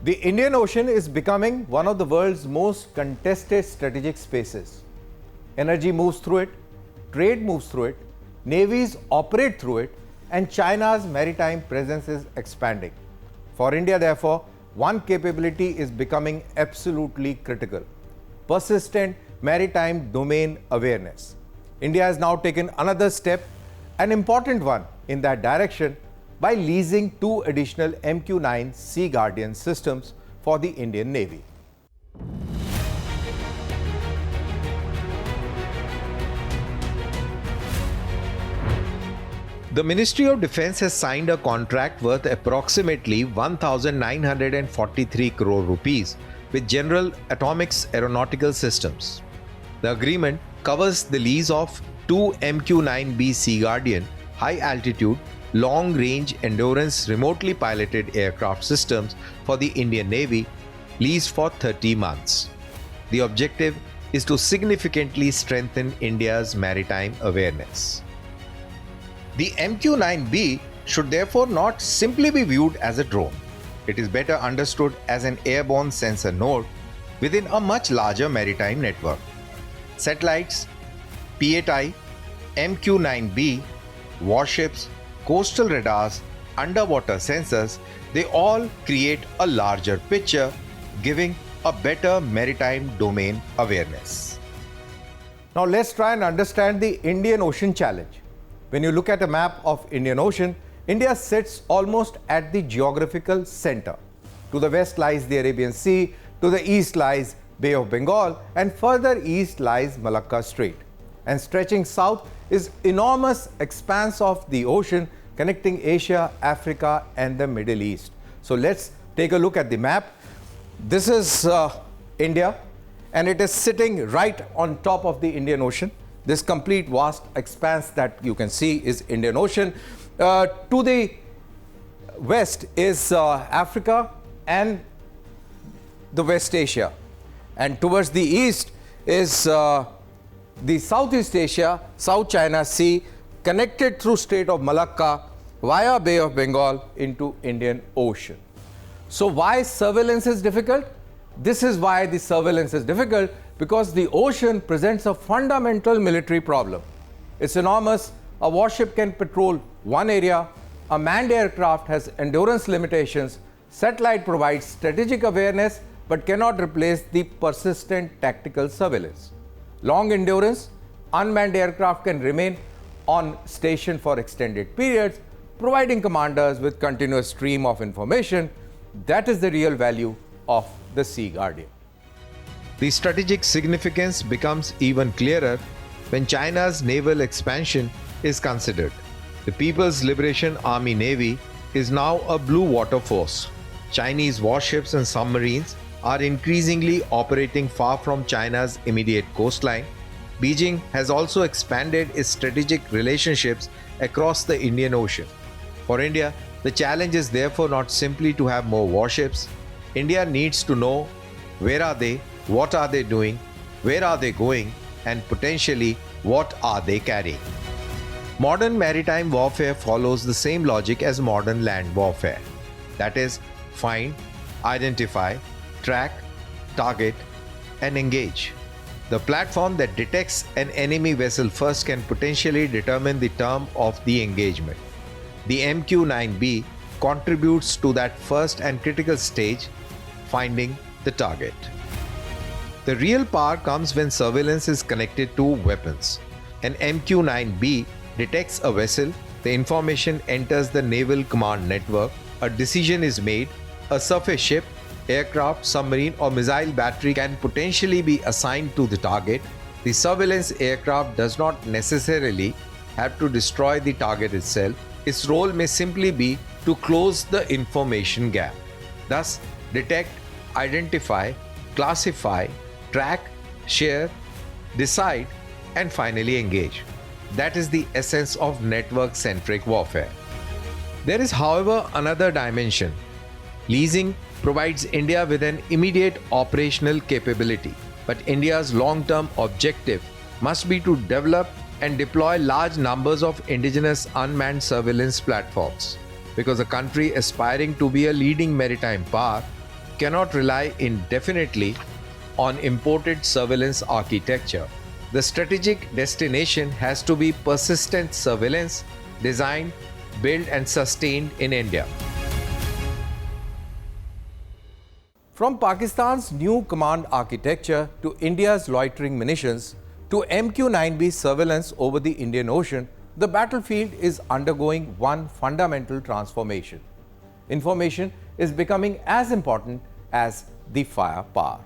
The Indian Ocean is becoming one of the world's most contested strategic spaces. Energy moves through it, trade moves through it, navies operate through it, and China's maritime presence is expanding. For India, therefore, one capability is becoming absolutely critical: persistent maritime domain awareness. India has now taken another step, an important one in that direction, by leasing 2 additional MQ-9 SeaGuardian systems for the Indian Navy. The Ministry of Defence has signed a contract worth approximately 1,943 crore rupees with General Atomics Aeronautical Systems. The agreement covers the lease of 2 MQ-9B SeaGuardian high-altitude, long-range endurance remotely piloted aircraft systems for the Indian Navy, leased for 30 months. The objective is to significantly strengthen India's maritime awareness. The MQ-9B should therefore not simply be viewed as a drone. It is better understood as an airborne sensor node within a much larger maritime network. Satellites, PATI, MQ-9B, warships, coastal radars, underwater sensors, they all create a larger picture, giving a better maritime domain awareness. Now let's try and understand the Indian Ocean challenge. When you look at a map of Indian Ocean, India sits almost at the geographical center. To the west lies the Arabian Sea, to the east lies Bay of Bengal, and further east lies Malacca Strait. And stretching south is enormous expanse of the ocean connecting Asia, Africa, and the Middle East. So let's take a look at the map. This is India, and it is sitting right on top of the Indian Ocean. This complete vast expanse that you can see is Indian Ocean. To the west is Africa and the West Asia. And towards the east is the Southeast Asia, South China Sea, connected through Strait of Malacca via Bay of Bengal into Indian Ocean. So why surveillance is difficult? This is why the surveillance is difficult, because the ocean presents a fundamental military problem. It's enormous. A warship can patrol one area. A manned aircraft has endurance limitations. Satellite provides strategic awareness but cannot replace the persistent tactical surveillance. Long endurance, unmanned aircraft can remain on station for extended periods, providing commanders with continuous stream of information. That is the real value of the SeaGuardian. The strategic significance becomes even clearer when China's naval expansion is considered. The People's Liberation Army Navy is now a blue water force. Chinese warships and submarines are increasingly operating far from China's immediate coastline. Beijing has also expanded its strategic relationships across the Indian Ocean. For India, the challenge is therefore not simply to have more warships. India needs to know where are they, what are they doing, where are they going, and potentially what are they carrying. Modern maritime warfare follows the same logic as modern land warfare. That is, find, identify, track, target, and engage. The platform that detects an enemy vessel first can potentially determine the term of the engagement. The MQ-9B contributes to that first and critical stage, finding the target. The real power comes when surveillance is connected to weapons. An MQ-9B detects a vessel, the information enters the Naval Command Network, a decision is made, a surface ship, aircraft, submarine, or missile battery can potentially be assigned to the target. The surveillance aircraft does not necessarily have to destroy the target itself. Its role may simply be to close the information gap. Thus, detect, identify, classify, track, share, decide, and finally engage. That is the essence of network-centric warfare. There is, however, another dimension. Leasing provides India with an immediate operational capability, but India's long-term objective must be to develop and deploy large numbers of indigenous unmanned surveillance platforms, because a country aspiring to be a leading maritime power cannot rely indefinitely on imported surveillance architecture. The strategic destination has to be persistent surveillance designed, built and sustained in India. From Pakistan's new command architecture to India's loitering munitions to MQ-9B surveillance over the Indian Ocean, the battlefield is undergoing one fundamental transformation. Information is becoming as important as the firepower.